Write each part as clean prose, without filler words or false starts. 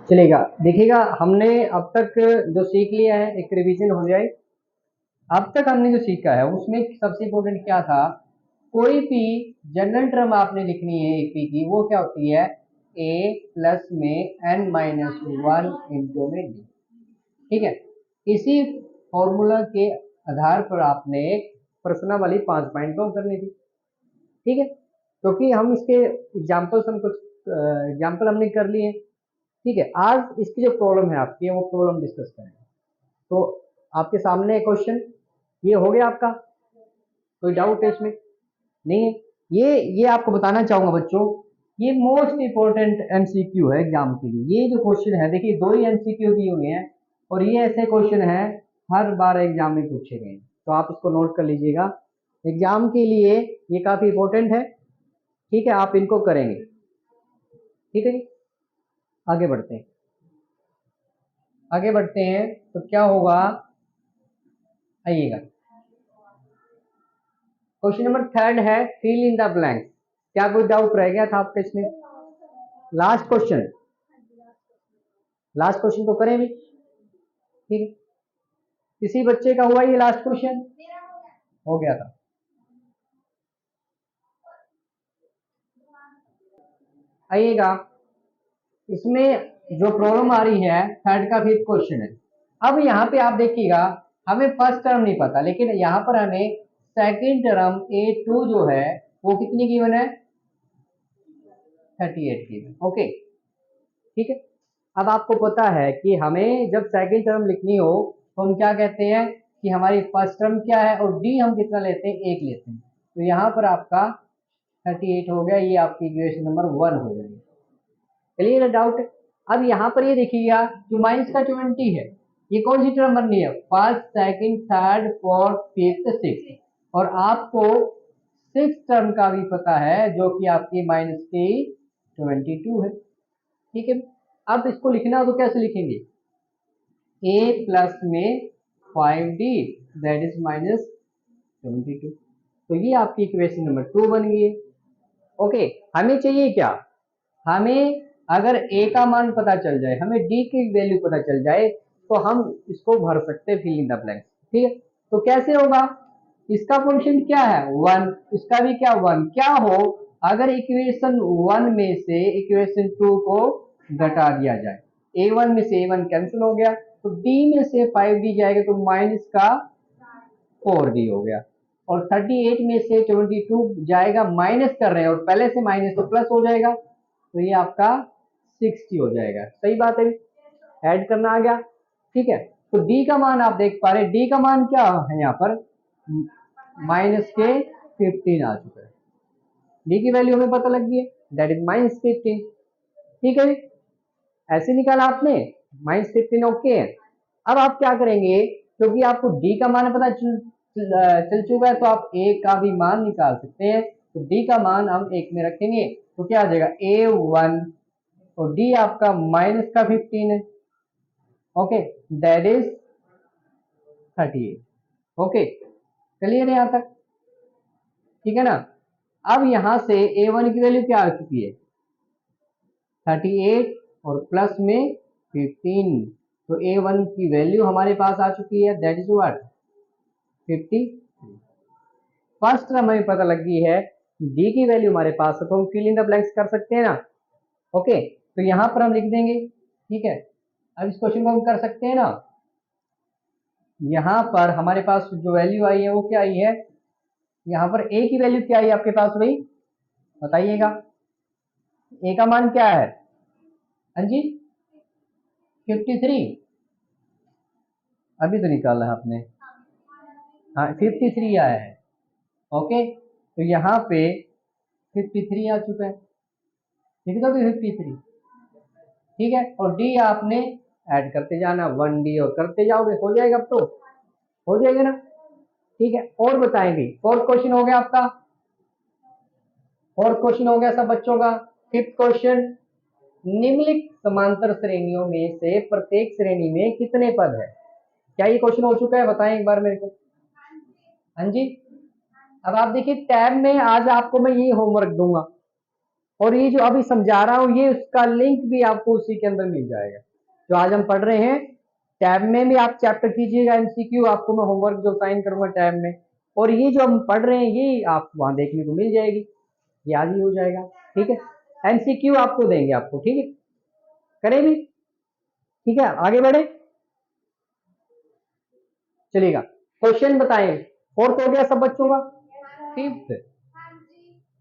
चलेगा। देखिएगा, हमने अब तक जो सीख लिया है, एक रिवीजन हो जाए। अब तक हमने जो सीखा है उसमें सबसे इम्पोर्टेंट क्या था, कोई भी जनरल टर्म आपने लिखनी है एक पी की, वो क्या होती है, ए प्लस में n माइनस वन इंटू में डी। ठीक है, इसी फॉर्मूला के आधार पर आपने प्रश्न वाली 5 पॉइंट को करनी थी। ठीक है, क्योंकि हम इसके एग्जाम्पल्स हम कुछ एग्जाम्पल हमने कर लिए। ठीक है, आज इसकी जो प्रॉब्लम है आपकी, वो प्रॉब्लम डिस्कस करेंगे। तो आपके सामने क्वेश्चन ये हो गया आपका, कोई डाउट है इसमें? नहीं है। ये आपको बताना चाहूंगा बच्चों, ये मोस्ट इंपोर्टेंट एमसीक्यू है एग्जाम के लिए। ये जो क्वेश्चन है, देखिए 2 ही एमसीक्यू दिए हुए हैं और ये ऐसे क्वेश्चन है हर बार एग्जाम में पूछे गए, तो आप इसको नोट कर लीजिएगा। एग्जाम के लिए ये काफी इंपॉर्टेंट है। ठीक है, आप इनको करेंगे। ठीक है जी, आगे बढ़ते हैं। आगे बढ़ते हैं तो क्या होगा, आइएगा। क्वेश्चन नंबर 3 है, फिल इन द ब्लैंक। क्या कोई डाउट रह गया था आपके इसमें? लास्ट क्वेश्चन, लास्ट क्वेश्चन तो करें भी। ठीक है, किसी बच्चे का हुआ ये लास्ट क्वेश्चन? हो गया था। आइएगा, इसमें जो प्रॉब्लम आ रही है, थर्ड का 5th क्वेश्चन है। अब यहाँ पे आप देखिएगा, हमें फर्स्ट टर्म नहीं पता, लेकिन यहाँ पर हमें सेकंड टर्म A2 जो है वो कितनी गिवन है, 38 गिवन। ओके, ठीक है। अब आपको पता है कि हमें जब सेकंड टर्म लिखनी हो तो हम क्या कहते हैं कि हमारी फर्स्ट टर्म क्या है, और डी हम कितना लेते हैं, 1 लेते हैं। तो यहाँ पर आपका 38 हो गया, ये आपकी इक्वेशन नंबर 1 हो जाएगी। Clear doubt? अब यहाँ पर ये देखिएगा, जो माइनस का 20 है, ये कौन सी टर्म बननी है, first second third fourth fifth six, और आपको सिक्स टर्म का भी पता है जो कि आपकी माइनस की 22 है। ठीक है, अब इसको लिखना हो तो कैसे लिखेंगे, a प्लस में 5d दैट इज माइनस 22। तो ये आपकी इक्वेशन नंबर 2 बन गई है। ओके, हमें चाहिए क्या, हमें अगर a का मान पता चल जाए, हमें d की वैल्यू पता चल जाए, तो हम इसको भर सकते हैं फिल इन द ब्लैंक्स। ठीक है, तो कैसे होगा, इसका फंक्शन क्या है 1, इसका भी क्या 1, क्या हो अगर इक्वेशन 1 में से इक्वेशन 2 को घटा दिया जाए, a1 में से a1 कैंसिल हो गया, तो d में से 5d जाएगा तो माइनस का 4d हो गया, और 38 में से 22 जाएगा, माइनस कर रहे हैं और पहले से माइनस तो प्लस हो जाएगा, तो ये आपका 60 हो जाएगा। सही बात है, ऐड करना आ गया। ठीक है, तो d का मान आप देख पा रहे, d का मान क्या है यहाँ पर, माइनस के 15 आ चुका है। d की वैल्यू हमें पता लग गई है, दैट इज -15। ठीक है, ऐसे निकाला आपने, -15। ओके, अब आप क्या करेंगे, क्योंकि आपको d का मान पता चल चुका है, तो आप a का भी मान निकाल सकते हैं। तो d का मान हम 1 में रखेंगे, तो क्या आ जाएगा a1, और d आपका माइनस का 15 है। Okay, that is 38। Okay, clear है यहां तक? ठीक है ना। अब यहां से a1 की वैल्यू क्या आ चुकी है, 38 और प्लस में 15, तो a1 की वैल्यू हमारे पास आ चुकी है, दैट इज व्हाट 50। फर्स्ट हमें पता लग गई है, d की वैल्यू हमारे पास है, तो हम फिल इन द ब्लैंक्स कर सकते हैं ना। ओके, तो यहां पर हम लिख देंगे। ठीक है, अब इस क्वेश्चन को हम कर सकते हैं ना। यहां पर हमारे पास जो वैल्यू आई है वो क्या आई है, यहां पर a की वैल्यू क्या आई आपके पास भाई, बताइएगा। a का मान क्या है, हाँ जी 53, अभी तो निकाला है आपने, हाँ 53 आया है। ओके, तो यहाँ पे 53 आ चुका है, ठीक है, तो 53। ठीक है, और d आपने ऐड करते जाना, 1d और करते जाओगे, हो जाएगा, अब तो हो जाएगा ना। ठीक है, और बताएंगे, फोर्थ क्वेश्चन हो गया आपका, फोर्थ क्वेश्चन हो गया सब बच्चों का। फिफ्थ क्वेश्चन, निम्नलिखित समांतर श्रेणियों में से प्रत्येक श्रेणी में कितने पद है। क्या ये क्वेश्चन हो चुका है, बताएं एक बार मेरे को। हाँ जी, अब आप देखिए टैब में आज आपको मैं ये होमवर्क दूंगा, और ये जो अभी समझा रहा हूँ ये उसका लिंक भी आपको उसी के अंदर मिल जाएगा जो आज हम पढ़ रहे हैं। टैब में भी आप चैप्टर कीजिएगा एमसीक्यू, आपको मैं होमवर्क जो साइन करूंगा टैब में, और ये जो हम पढ़ रहे हैं ये आप वहां देखने को मिल जाएगी, याद ही हो जाएगा। ठीक है, एमसीक्यू आपको देंगे आपको, ठीक है, करें भी, ठीक है, आगे बढ़े, चलिएगा। क्वेश्चन बताएं, फोर्थ हो गया सब बच्चों का, फिफ्थ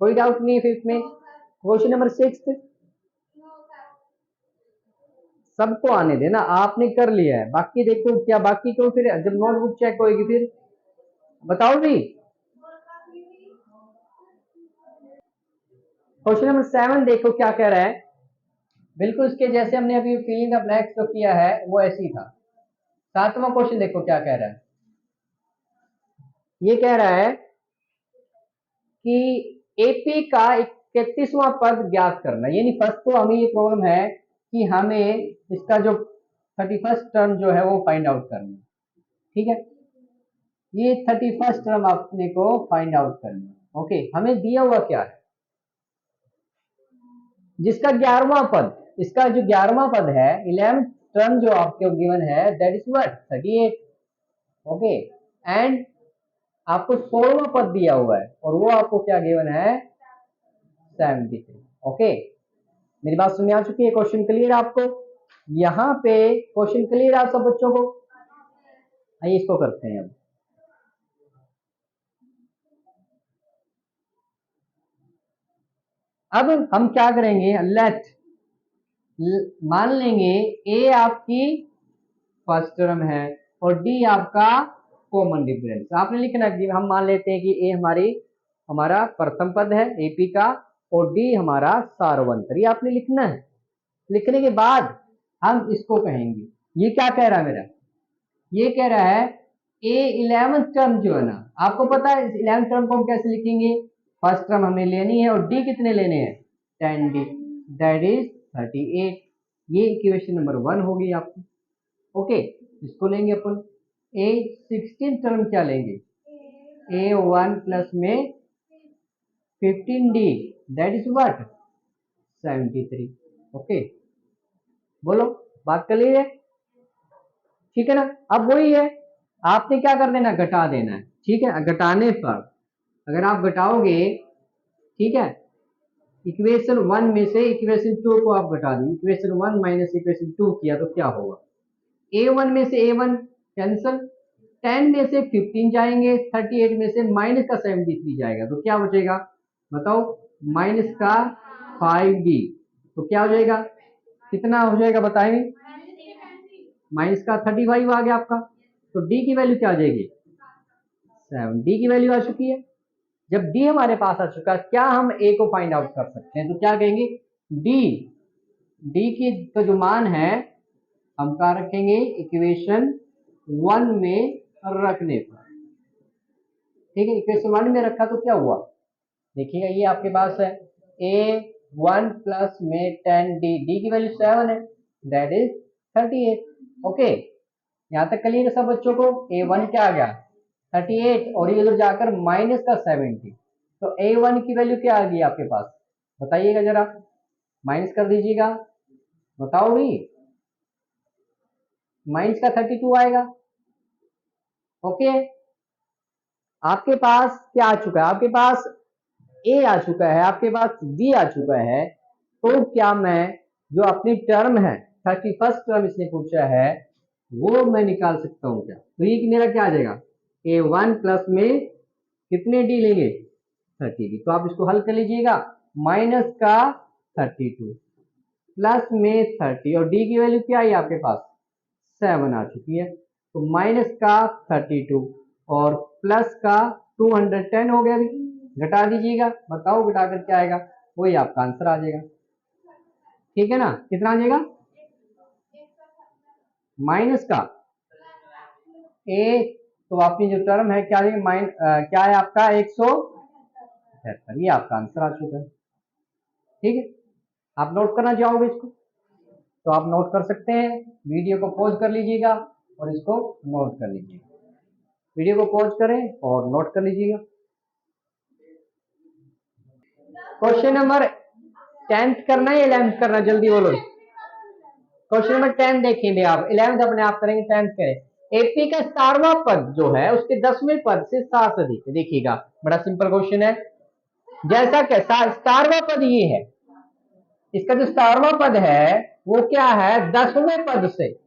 कोई डाउट नहीं है फिफ्थ में। क्वेश्चन नंबर सिक्स सबको आने देना, आपने कर लिया है, बाकी देखो क्या बाकी को फिर जब नोटबुक चेक होगी फिर बताओ भी। क्वेश्चन नंबर 7 देखो क्या कह रहा है, बिल्कुल इसके जैसे हमने अभी फिलिंग द ब्लैंक्स जो किया है वो ऐसे ही था। 7वां क्वेश्चन देखो क्या कह रहा है, ये कह रहा है कि एपी का 31वां पद ज्ञात करना, यानी फर्स्ट तो हमें ये प्रॉब्लम है कि हमें इसका जो 31st टर्म जो है वो फाइंड आउट करना है। ठीक है, ये 31st टर्म अपने को फाइंड आउट करना है। ओके, हमें दिया हुआ क्या है, जिसका 11वां पद, इसका जो 11वां पद है 11th टर्म जो आपको गिवन है that is what 38। Okay, and आपको 16वां पद दिया हुआ है और वो आपको क्या गिवन है 73। ओके, मेरी बात समझ आ चुकी है, क्वेश्चन क्लियर आपको, यहाँ पे क्वेश्चन क्लियर आप सब बच्चों को। आइए इसको करते हैं अब हम क्या करेंगे, लेट मान लेंगे ए आपकी फर्स्ट टर्म है और डी आपका कॉमन डिफरेंस। आपने लिखना कि हम मान लेते हैं कि ए हमारा प्रथम पद है एपी का और डी हमारा सार्वंतर, ये आपने लिखना है। लिखने के बाद हम इसको कहेंगे, ये क्या कह रहा है मेरा, ये कह रहा है ए 11th टर्म जो है ना, आपको पता है 11th टर्म को हम कैसे लिखेंगे, फर्स्ट टर्म हमें लेनी है और डी कितने लेने हैं 10d, दैट इज 38। ये इक्वेशन नंबर 1 होगी आपकी। ओके, इसको लेंगे अपन। ए 16 टर्म क्या लेंगे, A1 प्लस में 15d that is what 73। Okay, बोलो बात कर लीजिए, ठीक है ना। अब वही है, आपने क्या कर देना घटा देना है, ठीक है। घटाने पर अगर आप घटाओगे, ठीक है, इक्वेशन 1 में से इक्वेशन 2 को आप घटा दी, इक्वेशन 1 माइनस इक्वेशन 2 किया तो क्या होगा, A1 में से A1 कैंसल, 10 में से 15 जाएंगे, 38 में से माइनस का 73 जाएगा तो क्या बचेगा बताओ, माइनस का 5d, तो क्या हो जाएगा, कितना हो जाएगा बताएंगे, माइनस का 35 आ गया आपका, तो डी की वैल्यू क्या आ जाएगी 7, डी की वैल्यू आ चुकी है। जब डी हमारे पास आ चुका, क्या हम ए को फाइंड आउट कर सकते हैं, तो क्या कहेंगे डी, डी की तो जो मान है हम क्या रखेंगे इक्वेशन 1 में रखने पर, ठीक है, इक्वेशन 1 में रखा तो क्या हुआ, देखिएगा ये आपके पास है A1 प्लस में 10d, डी की वैल्यू 7 है दैट इज 38। ओके, यहाँ तक क्लियर है सब बच्चों को, A1 क्या आ गया 38 और ये उधर जाकर माइनस का 70, तो A1 की वैल्यू क्या आ गई आपके पास बताइएगा जरा, माइनस कर दीजिएगा, बताओ भी, माइनस का 32 आएगा। ओके, आपके पास क्या आ चुका है, आपके पास ए आ चुका है, आपके पास बी आ चुका है, तो क्या मैं जो अपनी टर्म है 31st टर्म इसने पूछा है वो मैं निकाल सकता हूं क्या, तो ये मेरा क्या आ जाएगा A1 प्लस में कितने डी लेंगे 30d, तो आप इसको हल कर लीजिएगा, माइनस का 32 प्लस में 30 और डी की वैल्यू क्या है आपके पास 7 आ चुकी है, तो माइनस का 32 और प्लस का 210 हो गया, अभी घटा दीजिएगा, बताओ घटा कर क्या आएगा, वही आपका आंसर आ जाएगा, ठीक है ना। कितना आ जाएगा माइनस का ए, तो आपकी जो टर्म है क्या है क्या है आपका 173, ये आपका आंसर आ चुका है, ठीक है। आप नोट करना चाहोगे इसको तो आप नोट कर सकते हैं, वीडियो को पॉज कर लीजिएगा और इसको नोट कर लीजिएगा, वीडियो को पॉज करें और नोट कर लीजिएगा। क्वेश्चन नंबर 10th करना है या 11th करना, जल्दी बोलो। क्वेश्चन नंबर 10 देखिए भी आप, 11th अपने आप करेंगे, 10th करें। एपी का 17वां पद जो है उसके 10वें पद से 7 अधिक है। देखिएगा बड़ा सिंपल क्वेश्चन है। जैसा कि 17वां पद ये है, इसका जो 17वां पद है वो क्या है, 10वें पद से,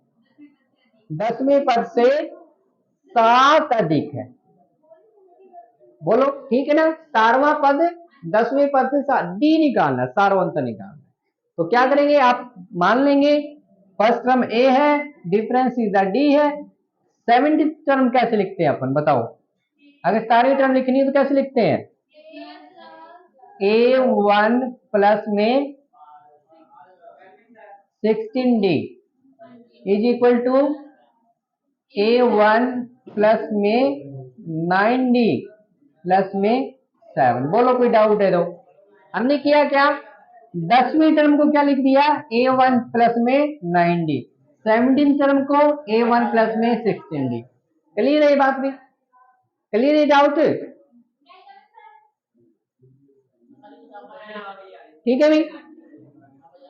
10वें पद से 7 अधिक है। बोलो ठीक है ना, 17वां पद 10वें पद से 7, डी निकालना, सारवंत निकालना। तो क्या करेंगे आप, मान लेंगे फर्स्ट टर्म ए है, डिफरेंस इज द डी है। 70 टर्म कैसे लिखते हैं अपन, बताओ। अगर सारी टर्म लिखनी है तो कैसे लिखते हैं, A1 प्लस में 16D is equal to A1 plus में 9D प्लस में 7। बोलो कोई डाउट है तो। हमने किया क्या, 10वीं टर्म को क्या लिख दिया, A1 प्लस में 9D, 17 टर्म को A1 प्लस में 16D। क्लियर है ये बात भी, क्लियर है डाउट, ठीक है भाई,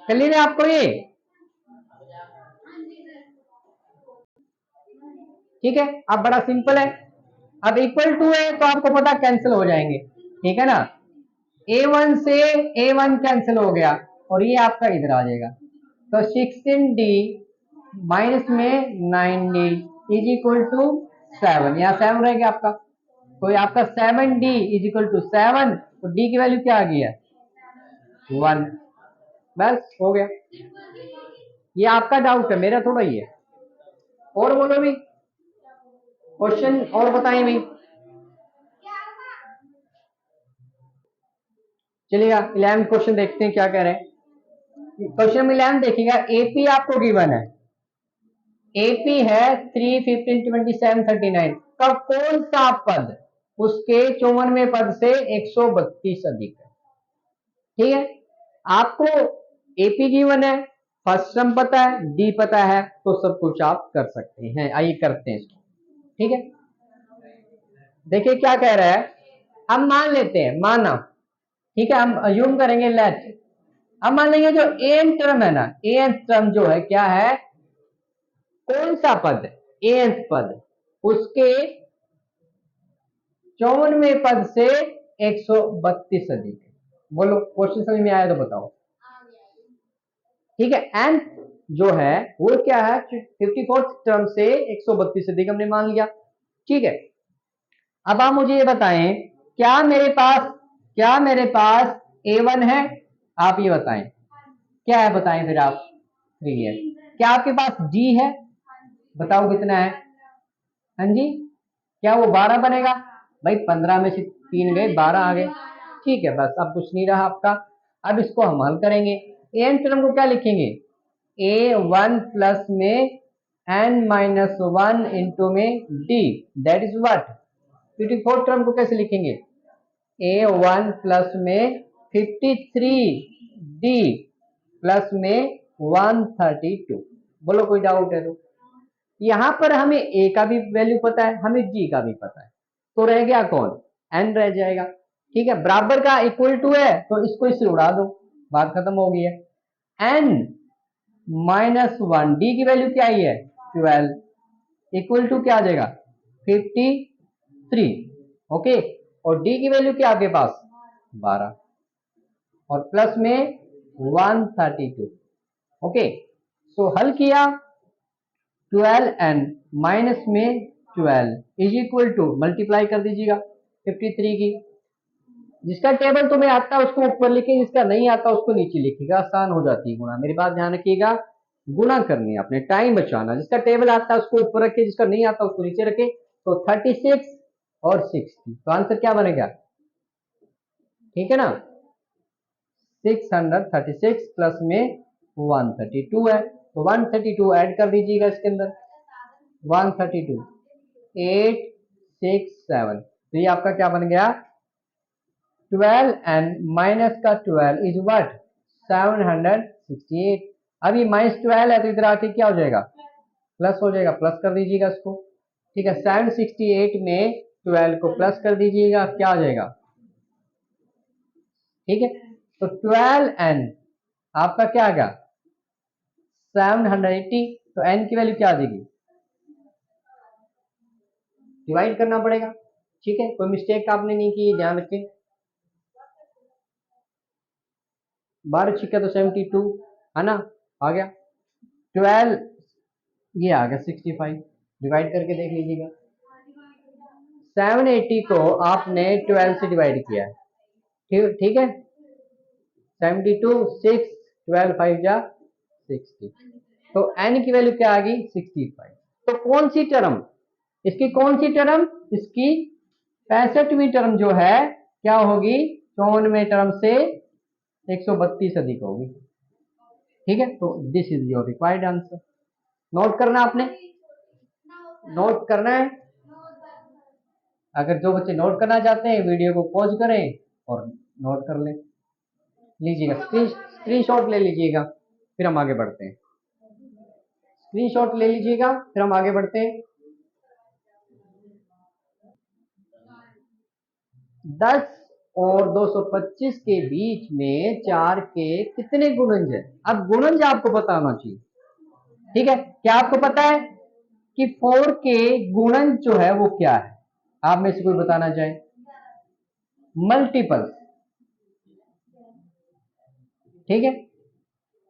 क्लियर है आपको ये, ठीक है। अब बड़ा सिंपल है, अब इक्वल टू है तो आपको पता कैंसिल हो जाएंगे, ठीक है ना। A1 से A1 कैंसिल हो गया और ये आपका इधर आ जाएगा, तो 16D माइनस में 9D इज इक्वल टू 7, यहाँ 7 रहेगा आपका, तो आपका 7D इज इक्वल टू 7, तो D की वैल्यू क्या आ गई है, 1। बस हो गया, ये आपका डाउट है, मेरा थोड़ा ही है। और बोलो भी क्वेश्चन, और बताइए भाई। चलिएगा 11 क्वेश्चन देखते हैं क्या कह रहे हैं। क्वेश्चन 11 देखिएगा, एपी आपको गिवन है, एपी है 3, 15, 27, 39 का कौन सा पद उसके 54वें पद से 132 अधिक है, ठीक है। आपको एपी गिवन है, फर्स्ट टर्म पता है, डी पता है, तो सब कुछ आप कर सकते हैं। आइए करते हैं इसको, ठीक है। देखिए क्या कह रहा है, हम मान लेते हैं, माना, ठीक है, हम अज्यूम करेंगे लेट। अब मान लेंगे जो एन टर्म है ना, एन टर्म जो है क्या है, कौन सा पद, एन पद उसके 54वें पद से 132 अधिक है। बोलो क्वेश्चन समझ में आया तो बताओ, ठीक है। एन जो है वो क्या है, 54th टर्म से 132 अधिक हमने मान लिया, ठीक है। अब आप मुझे ये बताएं, क्या मेरे पास A1 है, आप ये बताएं क्या है, बताएं फिर आप, 3 है। क्या आपके पास D है, बताओ कितना है, हाँ जी, क्या वो 12 बनेगा, भाई 15 में से 3 गए, 12 आ गए, ठीक है। बस अब कुछ नहीं रहा आपका। अब इसको हम हल करेंगे, एन टर्म को क्या लिखेंगे, A1 प्लस में n-1 इंटू में D, that is what. 54 term को कैसे लिखेंगे, A1 प्लस में 53D प्लस में 132। बोलो कोई डाउट है तो। यहां पर हमें A का भी वैल्यू पता है, हमें G का भी पता है, तो रह गया कौन, N रह जाएगा, ठीक है। बराबर का इक्वल टू है तो इसको इससे उड़ा दो, बात खत्म हो गई है। n-1, D की वैल्यू क्या आई है, 12, इक्वल टू क्या आ जाएगा, 53, ओके। और D की वैल्यू क्या आपके पास, 12, और प्लस में 132, ओके। सो हल किया, 12n माइनस में 12 इज इक्वल टू, मल्टीप्लाई कर दीजिएगा 53 की। जिसका टेबल तुम्हें आता है उसको ऊपर लिखे, जिसका नहीं आता उसको नीचे लिखिएगा, आसान हो जाती है गुणा। मेरी बात ध्यान रखिएगा, गुणा करनी है आपने, टाइम बचाना। जिसका टेबल आता है उसको ऊपर रखे, जिसका नहीं आता उसको नीचे रखे। तो 36 और 60, तो आंसर क्या बनेगा, ठीक है ना, 636 प्लस में 132 है, तो 132 ऐड कर दीजिएगा इसके अंदर, 132, 8, 6, 7, तो ये आपका क्या बन गया, 12n माइनस का 12 इज व्हाट, 768। अब ये -12 है तो इधर आके क्या हो जाएगा, प्लस हो जाएगा, प्लस कर दीजिएगा इसको, ठीक है। 768 में 12 को प्लस कर दीजिएगा, क्या आ जाएगा, ठीक है। तो 12n आपका क्या आ गया 780। तो n की वैल्यू क्या आ जाएगी, डिवाइड करना पड़ेगा। ठीक है, कोई मिस्टेक आपने नहीं की, ध्यान रखें। 12 छिक्का तो 72 है ना, आ गया। 12 ये आ गया 65, डिवाइड करके देख लीजिएगा। 780 को आपने 12 से डिवाइड किया है, ठीक है। 72 6 12 5 जा 60, तो n की वैल्यू क्या आ गई 65। तो कौन सी टर्म, इसकी कौन सी टर्म, इसकी 65वीं टर्म जो है क्या होगी, 54वें टर्म से 132 अधिक होगी। ठीक है, तो this is your required answer. Note करना आपने, नोट करना है। अगर जो बच्चे नोट करना चाहते हैं वीडियो को पॉज करें और नोट कर लें, लीजिएगा स्क्रीनशॉट ले लीजिएगा, फिर हम आगे बढ़ते हैं। स्क्रीनशॉट ले लीजिएगा, फिर हम आगे बढ़ते हैं। 10 और 225 के बीच में 4 के कितने गुणज है। अब गुणज आपको पता होना चाहिए। ठीक है, क्या आपको पता है कि 4 के गुणज जो है वो क्या है, आप में से कोई बताना चाहे। मल्टीपल, ठीक है,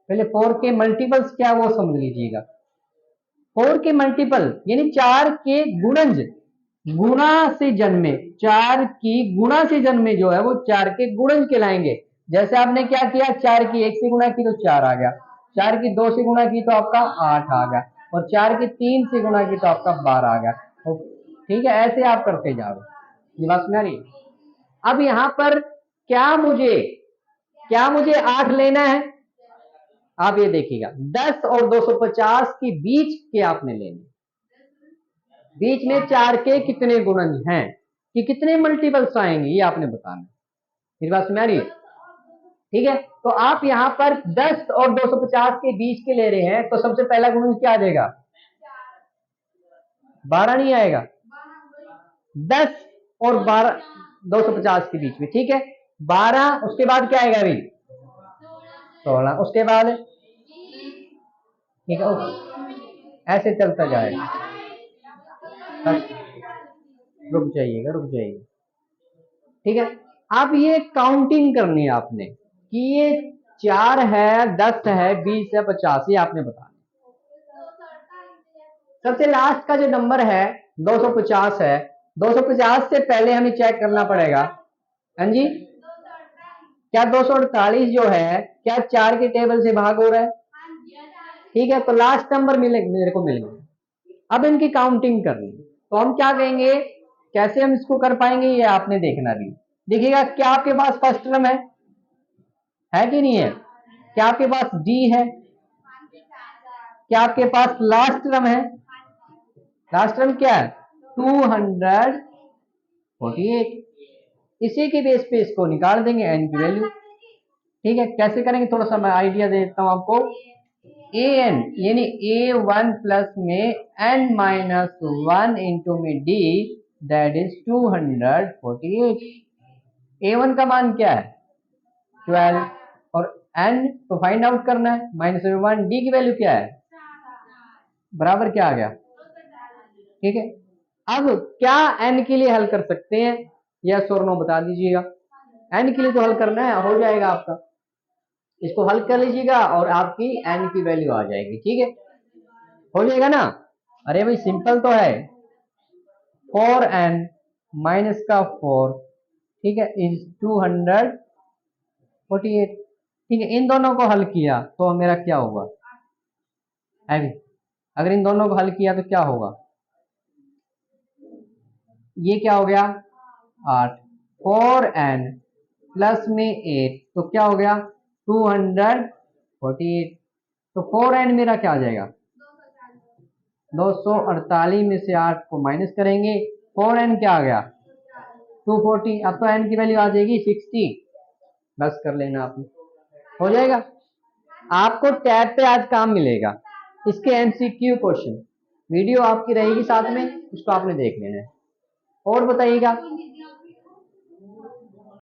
पहले 4 के मल्टीपल्स क्या वो समझ लीजिएगा। 4 के मल्टीपल यानी 4 के गुणज, गुणा से जन्मे, 4 की गुणा से जन्मे जो है वो 4 के गुणज कहलाएंगे। जैसे आपने क्या किया, 4 की 1 से गुणा की तो 4 आ गया, 4 की 2 से गुणा की तो आपका 8 आ गया, और 4 की 3 से गुणा की तो आपका 12 आ गया। तो ठीक है, ऐसे आप करते जाओ। ये बात सुना रही। अब यहां पर क्या मुझे 8 लेना है। आप ये देखिएगा 10 और 250 के बीच के आपने लेने, बीच में 4 के कितने गुणज हैं, कि कितने मल्टीपल्स आएंगे ये आपने बताना। मेरी बात समझ आ रही है। ठीक है, तो आप यहां पर 10 और 250 के बीच के ले रहे हैं, तो सबसे पहला गुणज क्या आ जाएगा, 12 नहीं आएगा, 10 और 12 250 के बीच में। ठीक है, 12 उसके बाद क्या आएगा अभी 16, उसके बाद ठीक है, ऐसे चलता जाएगा। रुक जाइएगा। ठीक है, अब ये काउंटिंग करनी है आपने कि ये 4 है, 10 है, 20 है, 50, ये आपने बताना। सबसे लास्ट का जो नंबर है 250 है, 250 से पहले हमें चेक करना पड़ेगा। हाँ जी, क्या 248 जो है क्या 4 के टेबल से भाग हो रहा है। ठीक है, तो लास्ट नंबर मेरे को मिल गया। अब इनकी काउंटिंग करनी, तो हम क्या कहेंगे, कैसे हम इसको कर पाएंगे ये आपने देखना भी। देखिएगा, क्या आपके पास फर्स्ट टर्म है कि नहीं है, क्या आपके पास डी है, क्या आपके पास लास्ट टर्म है, लास्ट टर्म क्या है 248। इसी के बेस पे इसको निकाल देंगे एन की वैल्यू। ठीक है, कैसे करेंगे थोड़ा सा मैं आइडिया दे देता हूं आपको। ए एन यानी A1 प्लस में n-1 इंटू में डी, दैट इज 248। A1 का मान क्या है 12, और n तो फाइंड आउट करना है, -1, डी की वैल्यू क्या है बराबर क्या आ गया। ठीक है, अब क्या n के लिए हल कर सकते हैं, यस और नो बता दीजिएगा। n के लिए तो हल करना है, हो जाएगा आपका, इसको हल कर लीजिएगा और आपकी n की वैल्यू आ जाएगी। ठीक है, हो जाएगा ना। अरे भाई सिंपल तो है, 4n माइनस का 4, ठीक है, इज 248। ठीक है, इन दोनों को हल किया तो मेरा क्या होगा, अभी अगर इन दोनों को हल किया तो क्या होगा, ये क्या हो गया 8, 4n प्लस में 8 तो क्या हो गया 248। तो 4n मेरा क्या आ जाएगा 248 में से 8 को माइनस करेंगे, 4n क्या आ गया 240। अब तो n की वैल्यू आ जाएगी 60, बस कर लेना आपने, हो जाएगा। आपको टैब पे आज काम मिलेगा, इसके MCQ क्वेश्चन, वीडियो आपकी रहेगी साथ में, उसको आपने देख लेना है। और बताइएगा,